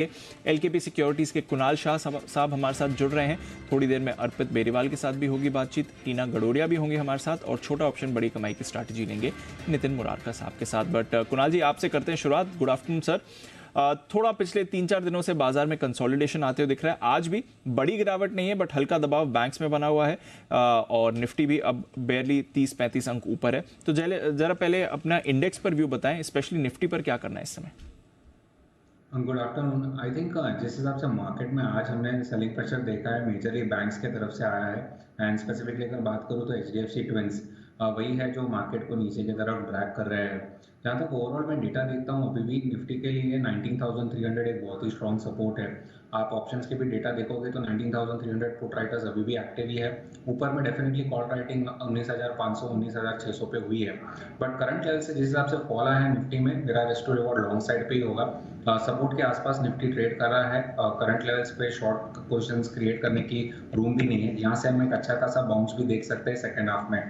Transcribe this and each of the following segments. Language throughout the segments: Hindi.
एलकेपी सिक्योरिटीज के कुणाल शाह साहब हमारे साथ जुड़ रहे हैं। थोड़ी देर में अर्पित बेरीवाल के साथ भी होगी बातचीत, टीना गडोरिया भी होंगे हमारे साथ, और छोटा ऑप्शन बड़ी कमाई की स्ट्रैटेजी लेंगे नितिन मुरारका साहब के साथ। बट कुणाल जी, आपसे करते हैं शुरुआत। Good afternoon sir. थोड़ा पिछले 3-4 दिनों से बाजार में कंसोलिडेशन आते हुए दिख रहा है। आज भी बड़ी गिरावट नहीं है, बट हल्का दबाव बैंक्स में बना हुआ है, और निफ्टी भी अब बेयरली 30-35 अंक ऊपर है। तो जरा पहले अपना इंडेक्स पर व्यू बताएं, स्पेशली निफ्टी पर क्या करना है इस समय। Good afternoon. आई थिंक जिस हिसाब से मार्केट में आज हमने सेलिंग प्रेशर देखा है, मेजरली बैंक्स की तरफ से आया है। एंड स्पेसिफिकली अगर बात करूँ तो एचडीएफसी ट्विंस वही है जो मार्केट को नीचे की तरफ ड्रैग कर रहे हैं। जहाँ तक ओवरऑल मैं डेटा देखता हूँ, अभी भी निफ्टी के लिए 19,300 एक बहुत ही स्ट्रॉन्ग सपोर्ट है। आप ऑप्शंस के भी डेटा देखोगे तो 19,300 पुट राइटर्स अभी भी एक्टिव ही है। ऊपर में डेफिनेटली कॉल राइटिंग 19,500 19,600 पे हुई है। बट करंट लेवल से जिस हिसाब से फॉल आया है निफ्टी में, मेरा risk to reward long side पे ही होगा। सपोर्ट के आसपास निफ्टी ट्रेड कर रहा है। करंट लेवल्स पे शॉर्ट पोजीशंस क्रिएट करने की रूम भी नहीं है। यहाँ से हम एक अच्छा खासा बाउंस भी देख सकते हैं सेकंड हाफ में।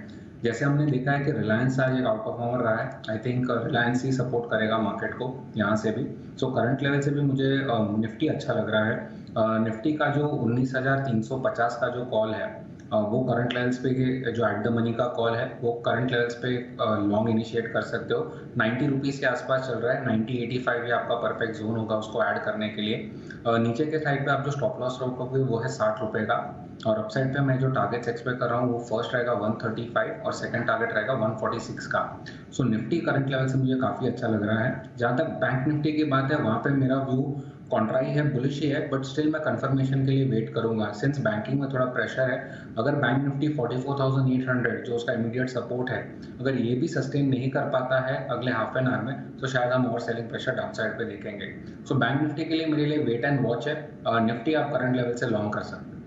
जैसे हमने देखा है कि रिलायंस आज एक आउट परफॉर्मर रहा है। I think Reliance he support करेगा मार्केट को यहाँ से भी। सो करंट लेवल से भी मुझे निफ्टी अच्छा लग रहा है। निफ्टी का जो 19,350 का जो कॉल है, वो करंट लेवल्स पे जो एट द मनी का कॉल है, वो करंट लेवल्स पे लॉन्ग इनिशिएट कर सकते हो। 90 रुपीज़ के आसपास चल रहा है। 90-85 ये आपका परफेक्ट जोन होगा उसको ऐड करने के लिए। नीचे के साइड पे आप जो स्टॉप लॉस रखोगे वो है 60 रुपये का। और अपसाइड पे मैं जो टारगेट्स एक्सपेक्ट कर रहा हूँ वो फर्स्ट रहेगा 135 और सेकंड टारगेट रहेगा 146 का। सो निफ्टी करंट लेवल से मुझे काफ़ी अच्छा लग रहा है। जहाँ तक बैंक निफ्टी की बात है, वहाँ पे मेरा व्यू कॉन्ट्रा ही है, बुलिश ही है, बट स्टिल मैं कंफर्मेशन के लिए वेट करूंगा सिंस बैंकिंग में थोड़ा प्रेशर है। अगर बैंक निफ्टी 44,800 जो उसका इमीडिएट सपोर्ट है, अगर ये भी सस्टेन नहीं कर पाता है अगले हाफ एन आवर में, तो शायद हम और सेलिंग प्रेशर डाउन साइड पे देखेंगे। सो बैंक निफ्टी के लिए मेरे लिए वेट एंड वॉच है। निफ्टी आप करंट लेवल से लॉन्ग कर सकते हैं।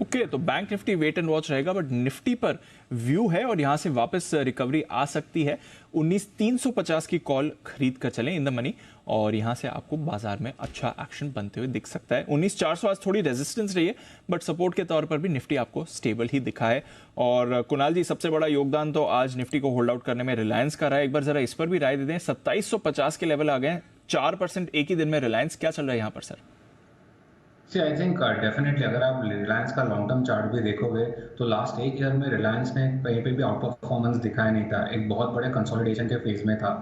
ओके, तो bank Nifty wait and watch रहेगा, बट निफ्टी पर व्यू है और यहां से वापस रिकवरी आ सकती है। 19,350 की कॉल खरीद कर चलें इन द मनी, और यहां से आपको बाजार में अच्छा एक्शन बनते हुए दिख सकता है। 19,400 आज थोड़ी रेजिस्टेंस रही है, बट सपोर्ट के तौर पर भी निफ्टी आपको स्टेबल ही दिखा है। और कुणाल जी, सबसे बड़ा योगदान तो आज निफ्टी को होल्ड आउट करने में रिलायंस का रहा है। एक बार जरा इस पर भी राय दे दें। 2750 के लेवल आ गए, 4% एक ही दिन में रिलायंस। क्या चल रहा है यहाँ पर sir? See I think definitely अगर आप रिलायंस का लॉन्ग टर्म चार्ट भी देखोगे तो लास्ट एक ईयर में रिलायंस ने कहीं पे भी आउट परफॉर्मेंस दिखाया नहीं था। एक बहुत बड़े कंसोलिडेशन के फेज में था।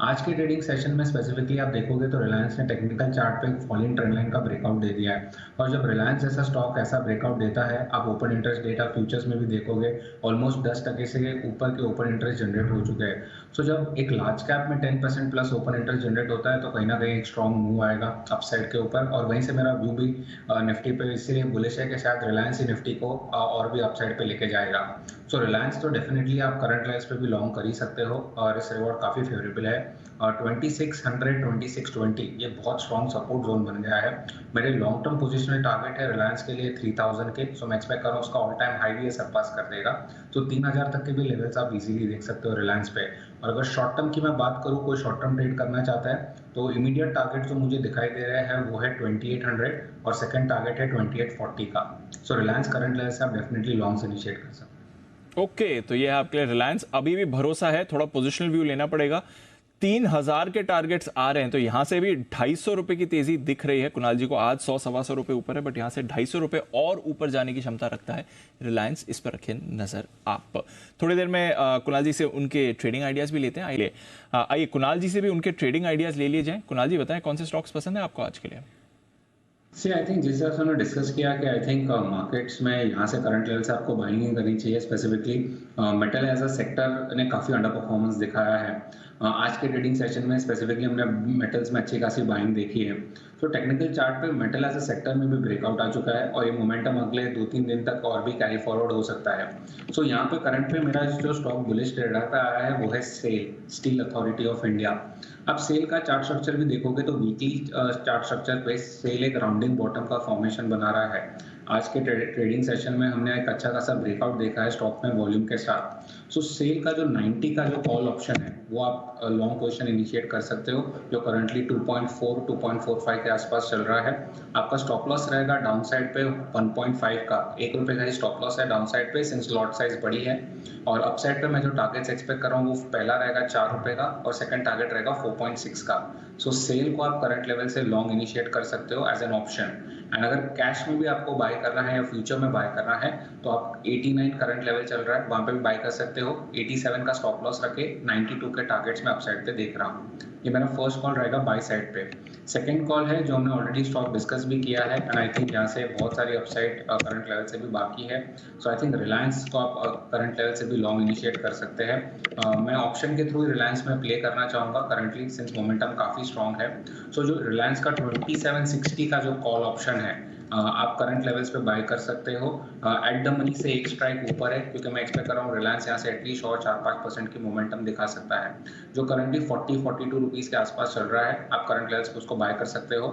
आज के ट्रेडिंग सेशन में स्पेसिफिकली आप देखोगे तो रिलायंस ने टेक्निकल चार्ट पे फॉलिंग ट्रेंड लाइन का ब्रेकआउट दे दिया है। और जब रिलायंस जैसा स्टॉक ऐसा ब्रेकआउट देता है, आप ओपन इंटरेस्ट डेटा फ्यूचर्स में भी देखोगे, ऑलमोस्ट 10% से ऊपर के ओपन इंटरेस्ट जनरेट हो चुके हैं। सो जब एक लार्ज कैप में 10% प्लस ओपन इंटरेस्ट जनरेट होता है, तो कहीं ना कहीं एक स्ट्रॉन्ग मूव आएगा अपसाइड के ऊपर। और वहीं से मेरा व्यू भी निफ्टी पे इसीलिए बुलिश है कि शायद रिलायंस ही निफ्टी को और भी अपसाइड पे लेके जाएगा। सो रिलायंस तो डेफिनेटली आप करंट लेवल्स पे भी लॉन्ग कर ही सकते हो, और रिस्क रिवॉर्ड काफ़ी फेवरेबल है। और 2600 2620 ये बहुत स्ट्रॉन्ग सपोर्ट जोन बन गया है। मेरे लॉन्ग टर्म पोजिशनल टारगेट है रिलायंस के लिए 3000 के। सो मैं एक्सपेक्ट कर रहा हूँ उसका ऑल टाइम हाई भी सरपास कर देगा। तो 3000 तक के भी लेवल्स आप इजीली देख सकते हो रिलायंस पे। और अगर शॉर्ट टर्म की मैं बात करूँ, कोई शॉर्ट टर्म ट्रेड करना चाहता है, तो इमीडिएट टारगेट जो मुझे दिखाई दे रहा है वो है 2800 और सेकंड टारगेट है 2840 का। सो रिलायंस करंट लेवल से आप डेफिनेटली लॉन्ग से इनिशिएट कर सकते हैं। ओके, तो ये है आपके लिए रिलायंस। अभी भी भरोसा है, थोड़ा पोजिशनल व्यू लेना पड़ेगा। 3,000 के टारगेट्स आ रहे हैं, तो यहां से भी 250 रुपए की तेजी दिख रही है कुणाल जी को। आज 100-125 रुपए ऊपर है, बट यहां से 250 रुपए और ऊपर जाने की क्षमता रखता है रिलायंस। इस पर रखें नजर आप। थोड़ी देर में कुणाल जी से उनके ट्रेडिंग आइडियाज भी लेते हैं। आइए कुणाल जी से भी उनके ट्रेडिंग आइडियाज ले लिए जाएं। कुणाल जी, बताएं कौन से स्टॉक्स पसंद है आपको आज के लिए? सी आई थिंक जिस हिसाब से हमने डिस्कस किया कि आई थिंक मार्केट्स में यहाँ से करंट लेवल से आपको बाइंग नहीं करनी चाहिए। Specifically metal as a sector ने काफ़ी अंडर परफॉर्मेंस दिखाया है। आज के ट्रेडिंग सेशन में स्पेसिफिकली हमने मेटल्स में अच्छी खासी बाइंग देखी है। तो टेक्निकल चार्ट पे मेटल एज अ सेक्टर में भी ब्रेकआउट आ चुका है, और ये मोमेंटम अगले 2-3 दिन तक और भी कैरी फॉरवर्ड हो सकता है। सो यहाँ पे करंट में मेरा जो स्टॉक बुलिश ट्रेडर पे आया है वो है SAIL, Steel Authority of India. आप सेल का चार्ट स्ट्रक्चर भी देखोगे तो वीकली चार्ट स्ट्रक्चर पे सेल एक राउंडिंग बॉटम का फॉर्मेशन बना रहा है। आज के ट्रेडिंग सेशन में हमने एक अच्छा खासा ब्रेकआउट देखा है स्टॉक में वॉल्यूम के साथ। सो सेल का जो 90 का जो कॉल ऑप्शन है वो आप लॉन्ग पोजीशन इनिशिएट कर सकते हो, जो करंटली 2.4 2.45 के आसपास चल रहा है। आपका स्टॉप लॉस रहेगा डाउन साइड पे 1.5 का, ₹1 का ही स्टॉप लॉस है डाउन साइड पे सिंस लॉट साइज बड़ी है। और अपसाइड पे मैं जो टारगेट्स एक्सपेक्ट कर रहा हूँ वो पहला रहेगा ₹4 का और सेकंड टारगेट रहेगा 4.6 का। सो सेल को आप करंट लेवल से लॉन्ग इनिशिएट कर सकते हो एज एन ऑप्शन। एंड अगर कैश में भी आपको बाय करना है या फ्यूचर में बाय करना है तो आप 89 करंट लेवल चल रहा है, वहां पे भी बाय कर सकते हो। 87 का स्टॉप लॉस रखे, 92 के टारगेट्स में अपसाइड पे देख रहा हूँ। ये मेरा फर्स्ट कॉल रहेगा बाय साइड पे। सेकंड कॉल है जो हमने ऑलरेडी स्टॉक डिस्कस भी किया है, एंड आई थिंक यहाँ से बहुत सारी अपसाइड करंट लेवल से भी बाकी है। सो आई थिंक रिलायंस को आप करंट लेवल से भी लॉन्ग इनिशिएट कर सकते हैं। मैं ऑप्शन के थ्रू रिलायंस में प्ले करना चाहूंगा करंटली, सिंस मोमेंटम काफी स्ट्रॉन्ग है। सो जो रिलायंस का 2760 का जो कॉल ऑप्शन है, आप करंट लेवल्स पे बाय कर सकते हो। एट द मनी से एक स्ट्राइक ऊपर है, क्योंकि मैं एक्सपेक्ट कर रहा हूँ रिलायंस यहाँ से एटलीस्ट और 4-5% की मोमेंटम दिखा सकता है। जो करंटली 40-42 रुपीज के आसपास चल रहा है, आप करंट लेवल्स पे उसको बाय कर सकते हो।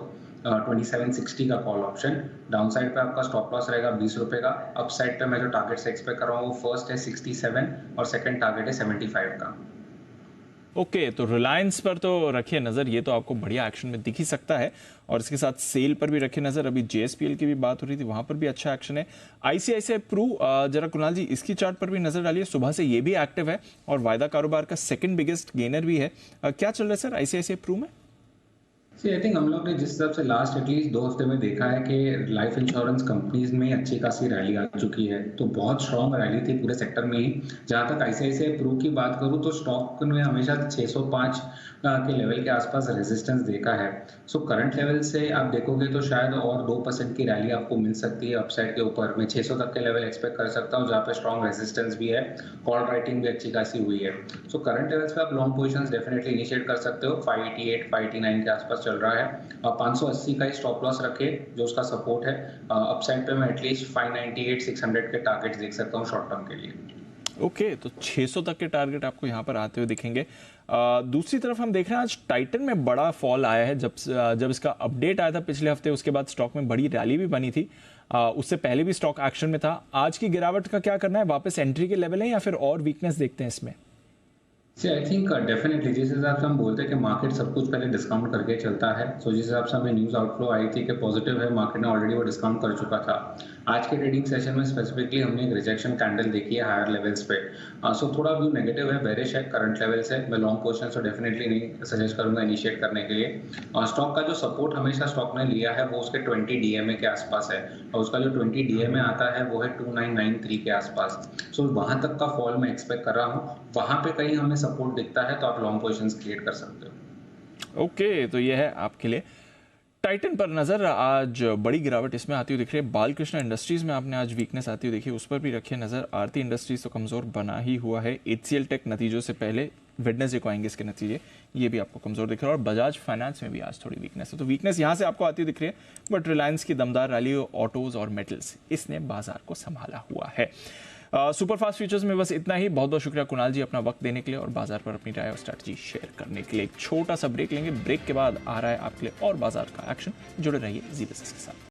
2760 का कॉल ऑप्शन। डाउन साइड पे आपका स्टॉप लॉस रहेगा 20 रुपए का। अप साइड पे मैं जो टारगेट से एक्सपेक्ट कर रहा हूँ वो फर्स्ट है 67 और सेकंड टारगेट है 75 का। ओके, तो रिलायंस पर तो रखिए नज़र, ये तो आपको बढ़िया एक्शन में दिख ही सकता है। और इसके साथ सेल पर भी रखिए नज़र। अभी जेएसपीएल की भी बात हो रही थी, वहां पर भी अच्छा एक्शन है। आईसीआईसीआई प्रू, जरा कुणाल जी इसकी चार्ट पर भी नजर डालिए। सुबह से ये भी एक्टिव है और वायदा कारोबार का सेकंड बिगेस्ट गेनर भी है। क्या चल रहा है सर आईसीआईसीआई प्रू में? आई थिंक हम लोग ने जिस हिसाब से लास्ट एटलीस्ट 2 हफ्ते में देखा है कि लाइफ इंश्योरेंस कंपनीज में अच्छी खासी रैली आ चुकी है, तो बहुत स्ट्रॉन्ग रैली थी पूरे सेक्टर में ही। जहां तक आईसीआईसीआई प्रू की बात करूं तो स्टॉक ने हमेशा 605 के लेवल के आसपास रेजिस्टेंस देखा है। सो करंट लेवल से आप देखोगे तो शायद और 2% की रैली आपको मिल सकती है अपसाइड के ऊपर। मैं 600 तक के लेवल एक्सपेक्ट कर सकता हूँ, जहाँ पे स्ट्रॉन्ग रेजिस्टेंस भी है, कॉल राइटिंग भी अच्छी खासी हुई है। सो करंट लेवल्स पे आप लॉन्ग पोजीशंस डेफिनेटली इनिशिएट कर सकते हो। 588 589 के आसपास चल रहा है। 580 का ही स्टॉप लॉस रखे जो उसका सपोर्ट है। अपसाइड पे मैं एटलीस्ट 598 600 के टारगेट्स देख सकता हूँ शॉर्ट टर्म के लिए। ओके, तो 600 तक के टारगेट आपको यहाँ पर आते हुए दिखेंगे। दूसरी तरफ हम देख रहे हैं आज टाइटन में बड़ा फॉल आया है। जब इसका अपडेट आया था पिछले हफ्ते, उसके बाद स्टॉक में बड़ी रैली भी बनी थी। उससे पहले भी स्टॉक एक्शन में था। आज की गिरावट का क्या करना है? वापस एंट्री के लेवल है या फिर और वीकनेस देखते हैं इसमें? आई थिंक डेफिनेटली जिस हिसाब से हम बोलते हैं कि मार्केट सब कुछ पहले डिस्काउंट करके चलता है, सो जिस हिसाब से हमें न्यूज़ आउटफ्लो आई थी कि पॉजिटिव है, मार्केट ने ऑलरेडी वो डिस्काउंट कर चुका था। आज के ट्रेडिंग सेशन में स्पेसिफिकली हमने एक रिजेक्शन कैंडल देखी है हायर लेवल्स पे। सो थोड़ा व्यू नेगेटिव है, बेरिश है करंट लेवल से। मैं लॉन्ग पोजीशन तो डेफिनेटली नहीं सजेस्ट करूंगा इनिशिएट करने के लिए। स्टॉक का जो सपोर्ट हमेशा स्टॉक ने लिया है वो उसके 20 डीएमए के आसपास है, और उसका जो 20 डीएमए आता है वो है 2993 के आसपास। सो वहां तक का फॉल मैं एक्सपेक्ट कर रहा हूँ। वहां पे कहीं हमें सपोर्ट दिखता है तो आप लॉन्ग पोजीशंस क्रिएट कर सकते हो। ओके, तो ये है आपके लिए टाइटन पर नजर। आज बड़ी गिरावट इसमें आती हुई दिख रही है। बालकृष्ण इंडस्ट्रीज में आपने आज वीकनेस आती हुई देखी, उस पर भी रखिए नजर। आरती इंडस्ट्रीज तो कमजोर बना ही हुआ है। एचसीएल टेक नतीजों से पहले वेडनेसडे को आएंगे इसके नतीजे, ये भी आपको कमजोर दिख रहा है। और बजाज फाइनेंस में भी आज थोड़ी वीकनेस है, तो वीकनेस यहाँ से आपको आती हुई दिख रही है। बट रिलायंस की दमदार रैली, ऑटोज और मेटल्स, इसने बाजार को संभाला हुआ है। सुपरफास्ट फीचर्स में बस इतना ही। बहुत बहुत शुक्रिया कुणाल जी अपना वक्त देने के लिए और बाजार पर अपनी राय और स्ट्रैटेजी शेयर करने के लिए। एक छोटा सा ब्रेक लेंगे, ब्रेक के बाद आ रहा है आपके लिए और बाजार का एक्शन। जुड़े रहिए जी बिजनेस के साथ।